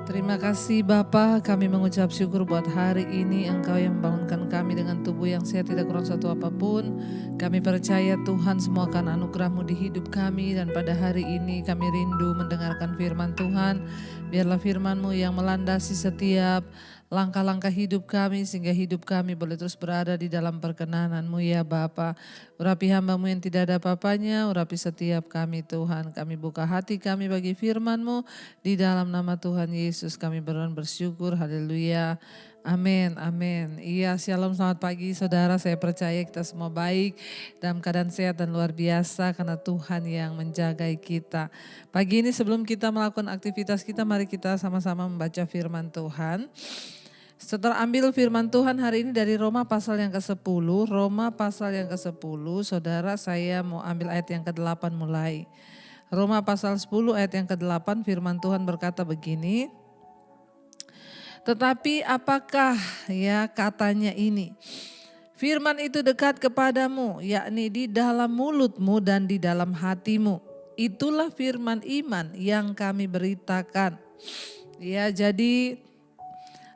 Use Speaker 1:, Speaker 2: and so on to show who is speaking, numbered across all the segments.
Speaker 1: Terima kasih Bapa, kami mengucap syukur buat hari ini Engkau yang membangunkan kami dengan tubuh yang sehat tidak kurang satu apapun. Kami percaya Tuhan semua akan anugerah-Mu di hidup kami, dan pada hari ini kami rindu mendengarkan firman Tuhan. Biarlah firman-Mu yang melandasi setiap langkah-langkah hidup kami, sehingga hidup kami boleh terus berada di dalam perkenan-Mu ya Bapa. Urapi hamba-Mu yang tidak ada apa-apanya, urapi setiap kami Tuhan. Kami buka hati kami bagi firman-Mu, di dalam nama Tuhan Yesus kami bersyukur, haleluya, amin, amin. Iya, shalom, selamat pagi saudara, saya percaya kita semua baik, dalam keadaan sehat dan luar biasa karena Tuhan yang menjaga kita. Pagi ini sebelum kita melakukan aktivitas kita, mari kita sama-sama membaca firman Tuhan. Setelah ambil firman Tuhan hari ini dari Roma pasal yang ke-10, Roma pasal yang ke-10, saudara saya mau ambil ayat yang ke-8 mulai. Roma pasal 10 ayat yang ke-8 firman Tuhan berkata begini. Tetapi apakah ya katanya ini? Firman itu dekat kepadamu, yakni di dalam mulutmu dan di dalam hatimu. Itulah firman iman yang kami beritakan. Ya, jadi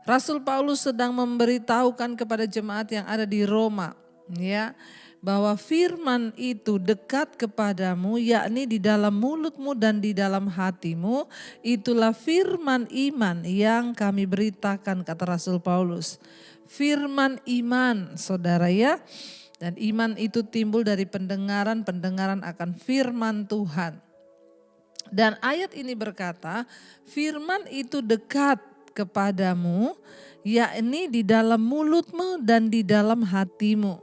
Speaker 1: Rasul Paulus sedang memberitahukan kepada jemaat yang ada di Roma, ya, bahwa firman itu dekat kepadamu, yakni di dalam mulutmu dan di dalam hatimu. Itulah firman iman yang kami beritakan, kata Rasul Paulus. Firman iman, saudara ya. Dan iman itu timbul dari pendengaran akan firman Tuhan. Dan ayat ini berkata, firman itu dekat kepadamu, yakni di dalam mulutmu dan di dalam hatimu.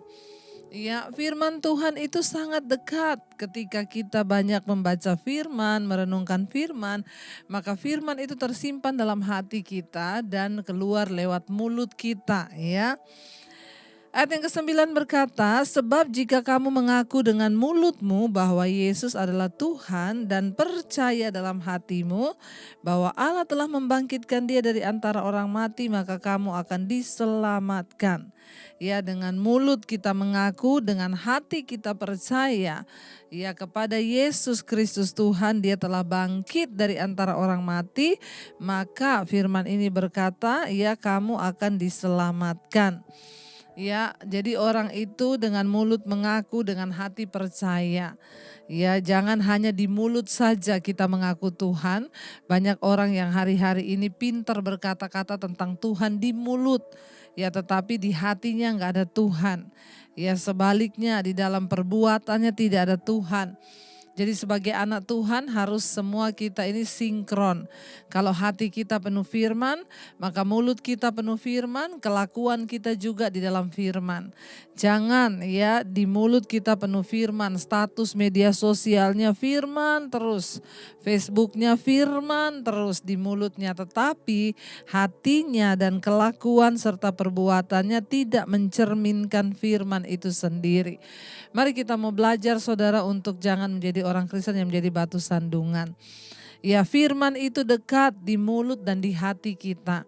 Speaker 1: Ya, firman Tuhan itu sangat dekat. Ketika kita banyak membaca firman, merenungkan firman, maka firman itu tersimpan dalam hati kita dan keluar lewat mulut kita, ya. Ayat yang ke-9 berkata, sebab jika kamu mengaku dengan mulutmu bahwa Yesus adalah Tuhan dan percaya dalam hatimu bahwa Allah telah membangkitkan Dia dari antara orang mati, maka kamu akan diselamatkan. Ya, dengan mulut kita mengaku, dengan hati kita percaya ya kepada Yesus Kristus Tuhan, Dia telah bangkit dari antara orang mati, maka firman ini berkata, ya kamu akan diselamatkan. Ya, jadi orang itu dengan mulut mengaku, dengan hati percaya. Ya, jangan hanya di mulut saja kita mengaku Tuhan. Banyak orang yang hari-hari ini pintar berkata-kata tentang Tuhan di mulut. Ya, tetapi di hatinya enggak ada Tuhan. Ya, sebaliknya di dalam perbuatannya tidak ada Tuhan. Jadi sebagai anak Tuhan harus semua kita ini sinkron. Kalau hati kita penuh firman, maka mulut kita penuh firman, kelakuan kita juga di dalam firman. Jangan ya di mulut kita penuh firman, status media sosialnya firman terus, Facebooknya firman terus di mulutnya, tetapi hatinya dan kelakuan serta perbuatannya tidak mencerminkan firman itu sendiri. Mari kita mau belajar saudara untuk jangan menjadi orang Kristen yang menjadi batu sandungan. Ya, firman itu dekat di mulut dan di hati kita.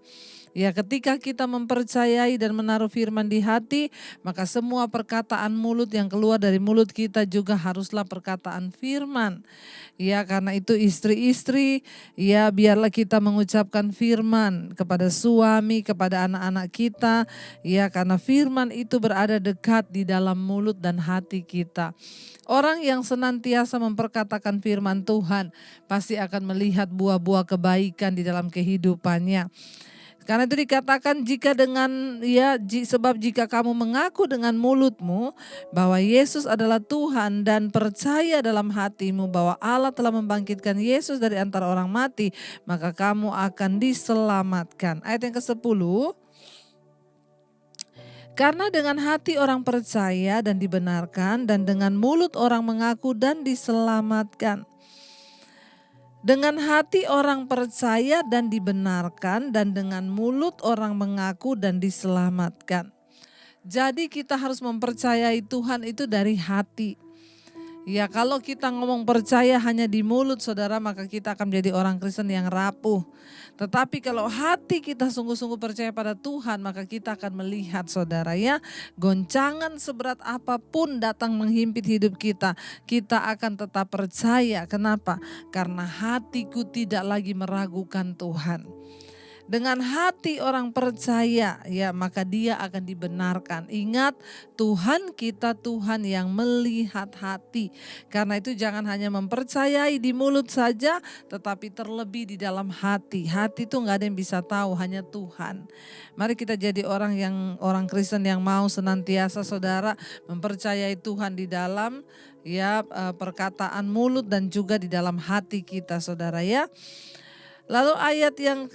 Speaker 1: Ya, ketika kita mempercayai dan menaruh firman di hati, maka semua perkataan mulut yang keluar dari mulut kita juga haruslah perkataan firman. Ya, karena itu istri-istri, ya biarlah kita mengucapkan firman kepada suami, kepada anak-anak kita. Ya, karena firman itu berada dekat di dalam mulut dan hati kita. Orang yang senantiasa memperkatakan firman Tuhan pasti akan melihat buah-buah kebaikan di dalam kehidupannya. Karena itu dikatakan sebab jika kamu mengaku dengan mulutmu bahwa Yesus adalah Tuhan dan percaya dalam hatimu bahwa Allah telah membangkitkan Yesus dari antara orang mati, maka kamu akan diselamatkan. Ayat yang ke-10. Karena dengan hati orang percaya dan dibenarkan, dan dengan mulut orang mengaku dan diselamatkan. Dengan hati orang percaya dan dibenarkan, dan dengan mulut orang mengaku dan diselamatkan. Jadi kita harus mempercayai Tuhan itu dari hati. Ya, kalau kita ngomong percaya hanya di mulut saudara, maka kita akan menjadi orang Kristen yang rapuh. Tetapi kalau hati kita sungguh-sungguh percaya pada Tuhan, maka kita akan melihat saudara ya, goncangan seberat apapun datang menghimpit hidup kita, kita akan tetap percaya. Kenapa? Karena hatiku tidak lagi meragukan Tuhan. Dengan hati orang percaya, ya maka dia akan dibenarkan. Ingat, Tuhan kita Tuhan yang melihat hati. Karena itu jangan hanya mempercayai di mulut saja, tetapi terlebih di dalam hati. Hati itu nggak ada yang bisa tahu, hanya Tuhan. Mari kita jadi orang Kristen yang mau senantiasa saudara mempercayai Tuhan di dalam perkataan mulut dan juga di dalam hati kita saudara ya. Lalu ayat yang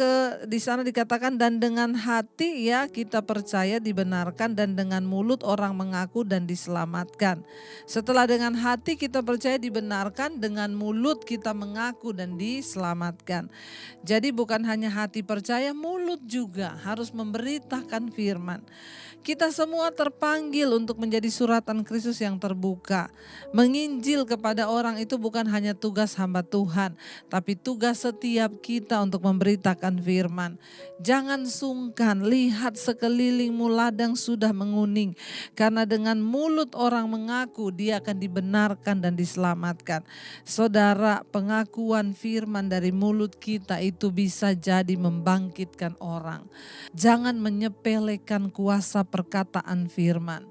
Speaker 1: di sana dikatakan dan dengan hati ya kita percaya dibenarkan dan dengan mulut orang mengaku dan diselamatkan. Setelah dengan hati kita percaya dibenarkan, dengan mulut kita mengaku dan diselamatkan. Jadi bukan hanya hati percaya, mulut juga harus memberitakan firman. Kita semua terpanggil untuk menjadi suratan Kristus yang terbuka. Menginjil kepada orang itu bukan hanya tugas hamba Tuhan, tapi tugas setiap kita untuk memberitakan firman. Jangan sungkan, lihat sekelilingmu ladang sudah menguning. Karena dengan mulut orang mengaku dia akan dibenarkan dan diselamatkan. Saudara, pengakuan firman dari mulut kita itu bisa jadi membangkitkan orang. Jangan menyepelekan kuasa perkataan firman.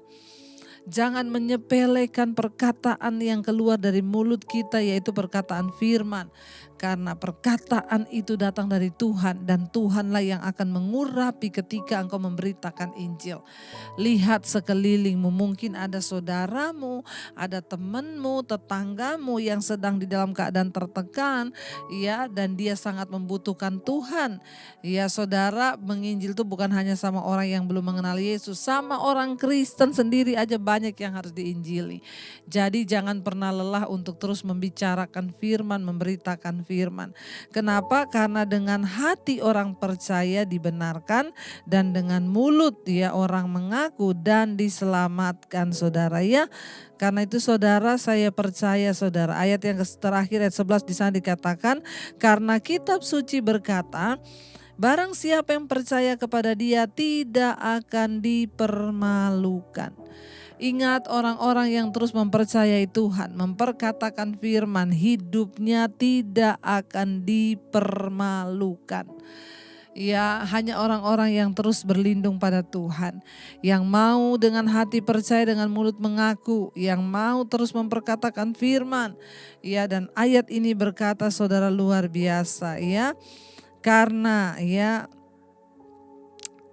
Speaker 1: Jangan menyepelekan perkataan yang keluar dari mulut kita, yaitu perkataan firman. Karena perkataan itu datang dari Tuhan dan Tuhanlah yang akan mengurapi ketika engkau memberitakan Injil. Lihat sekelilingmu, mungkin ada saudaramu, ada temanmu, tetanggamu yang sedang di dalam keadaan tertekan, ya, dan dia sangat membutuhkan Tuhan. Ya, saudara, menginjil itu bukan hanya sama orang yang belum mengenal Yesus, sama orang Kristen sendiri aja banyak yang harus diinjili. Jadi jangan pernah lelah untuk terus membicarakan firman, memberitakan firman. Kenapa? Karena dengan hati orang percaya dibenarkan dan dengan mulut dia orang mengaku dan diselamatkan saudara ya. Karena itu saudara, saya percaya saudara, ayat yang terakhir ayat 11 di sana dikatakan, karena kitab suci berkata, barang siapa yang percaya kepada dia tidak akan dipermalukan. Ingat, orang-orang yang terus mempercayai Tuhan, memperkatakan firman, hidupnya tidak akan dipermalukan. Ya, hanya orang-orang yang terus berlindung pada Tuhan, yang mau dengan hati percaya, dengan mulut mengaku, yang mau terus memperkatakan firman. Ya, dan ayat ini berkata saudara luar biasa ya.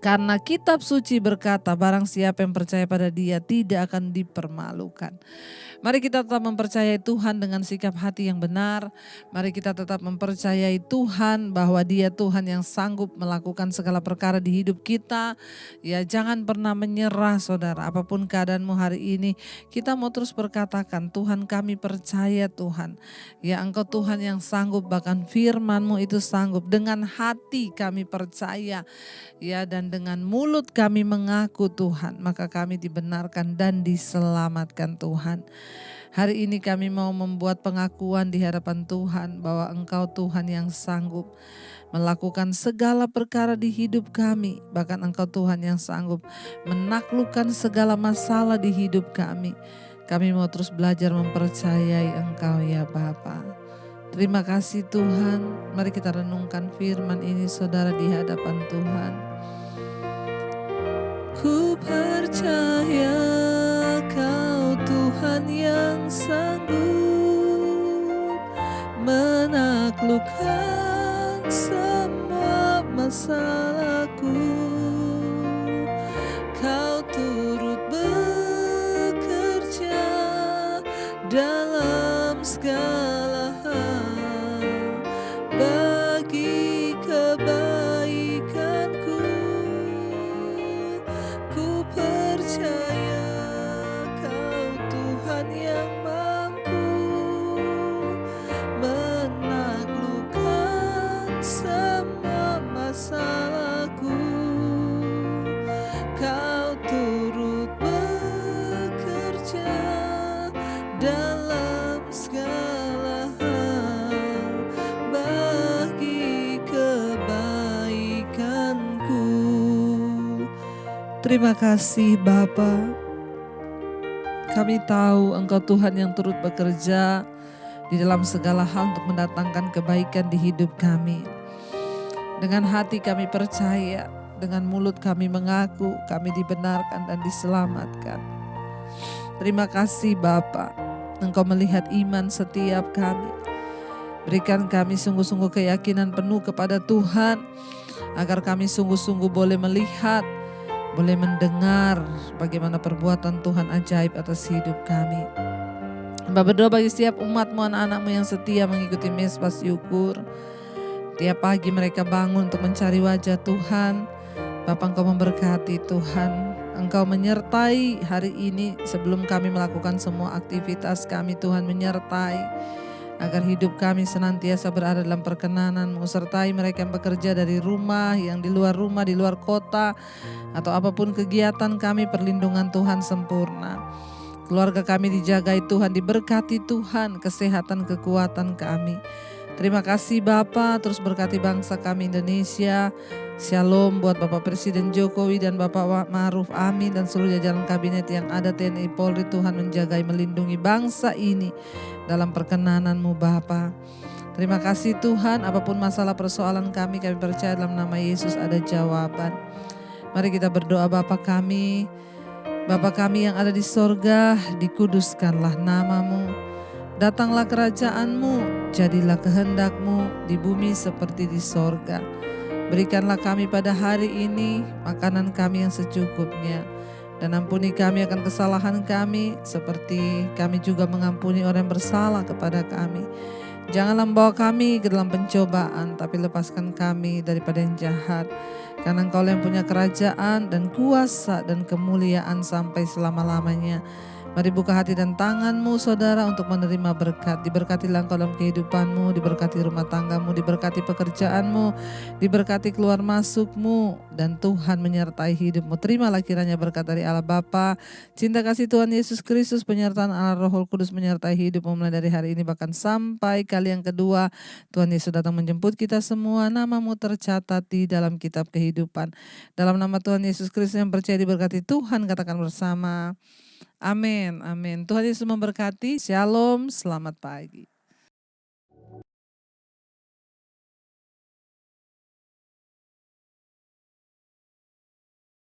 Speaker 1: Karena kitab suci berkata, barang siapa yang percaya pada dia tidak akan dipermalukan. Mari kita tetap mempercayai Tuhan dengan sikap hati yang benar. Mari kita tetap mempercayai Tuhan bahwa Dia Tuhan yang sanggup melakukan segala perkara di hidup kita. Ya, jangan pernah menyerah saudara. Apapun keadaanmu hari ini, kita mau terus berkatakan, Tuhan kami percaya Tuhan. Ya, Engkau Tuhan yang sanggup, bahkan firman-Mu itu sanggup. Dengan hati kami percaya. Ya, dan dengan mulut kami mengaku Tuhan, maka kami dibenarkan dan diselamatkan Tuhan. Hari ini kami mau membuat pengakuan di hadapan Tuhan bahwa Engkau Tuhan yang sanggup melakukan segala perkara di hidup kami. Bahkan Engkau Tuhan yang sanggup menaklukkan segala masalah di hidup kami. Kami mau terus belajar mempercayai Engkau ya Bapa. Terima kasih Tuhan. Mari kita renungkan firman ini saudara di hadapan Tuhan. Ku percaya Kau Tuhan yang sanggup menaklukkan semua masalahku. Kau turut bekerja dalam segala hal bagi kebaikanku. Ku percaya Kau Tuhan yang mampu menaklukkan semua masalahku. Kau turut bekerja dalam segala hal bagi kebaikanku. Terima kasih Bapa. Kami tahu Engkau Tuhan yang turut bekerja di dalam segala hal untuk mendatangkan kebaikan di hidup kami. Dengan hati kami percaya, dengan mulut kami mengaku kami dibenarkan dan diselamatkan. Terima kasih Bapa, Engkau melihat iman setiap kami. Berikan kami sungguh-sungguh keyakinan penuh kepada Tuhan, agar kami sungguh-sungguh boleh melihat, boleh mendengar bagaimana perbuatan Tuhan ajaib atas hidup kami. Hamba berdoa bagi setiap umat-Mu, anak-anak-Mu yang setia mengikuti Mesbah Syukur. Tiap pagi mereka bangun untuk mencari wajah Tuhan. Bapa, Engkau memberkati Tuhan. Engkau menyertai hari ini sebelum kami melakukan semua aktivitas kami. Tuhan menyertai agar hidup kami senantiasa berada dalam perkenanan-Mu. Sertai mereka yang bekerja dari rumah, yang di luar rumah, di luar kota, atau apapun kegiatan kami, perlindungan Tuhan sempurna. Keluarga kami dijagai Tuhan, diberkati Tuhan, kesehatan, kekuatan kami. Terima kasih Bapa, terus berkati bangsa kami Indonesia. Shalom buat Bapak Presiden Jokowi dan Bapak Ma'ruf Amin dan seluruh jajaran kabinet yang ada, TNI Polri. Tuhan menjagai, melindungi bangsa ini dalam perkenanan-Mu Bapa. Terima kasih Tuhan, apapun masalah persoalan kami percaya dalam nama Yesus ada jawaban. Mari kita berdoa. Bapa kami yang ada di sorga, dikuduskanlah nama-Mu. Datanglah kerajaan-Mu, jadilah kehendak-Mu di bumi seperti di sorga. Berikanlah kami pada hari ini makanan kami yang secukupnya. Dan ampuni kami akan kesalahan kami, seperti kami juga mengampuni orang yang bersalah kepada kami. Janganlah membawa kami ke dalam pencobaan, tapi lepaskan kami daripada yang jahat. Karena Engkau yang punya kerajaan dan kuasa dan kemuliaan sampai selama-lamanya. Mari buka hati dan tangan-Mu saudara untuk menerima berkat. Diberkatilah Engkau dalam kehidupan-Mu, diberkati rumah tangga-Mu, diberkati pekerjaan-Mu, diberkati keluar masuk-Mu, dan Tuhan menyertai hidup-Mu. Terimalah kiranya berkat dari Allah Bapa, cinta kasih Tuhan Yesus Kristus, penyertaan Allah Roh Kudus menyertai hidup-Mu mulai dari hari ini bahkan sampai kali yang kedua. Tuhan Yesus datang menjemput kita semua, nama-Mu tercatat di dalam kitab kehidupan. Dalam nama Tuhan Yesus Kristus yang percaya diberkati Tuhan, katakan bersama. Amin, amin. Tuhan Yesus memberkati. Shalom, selamat pagi.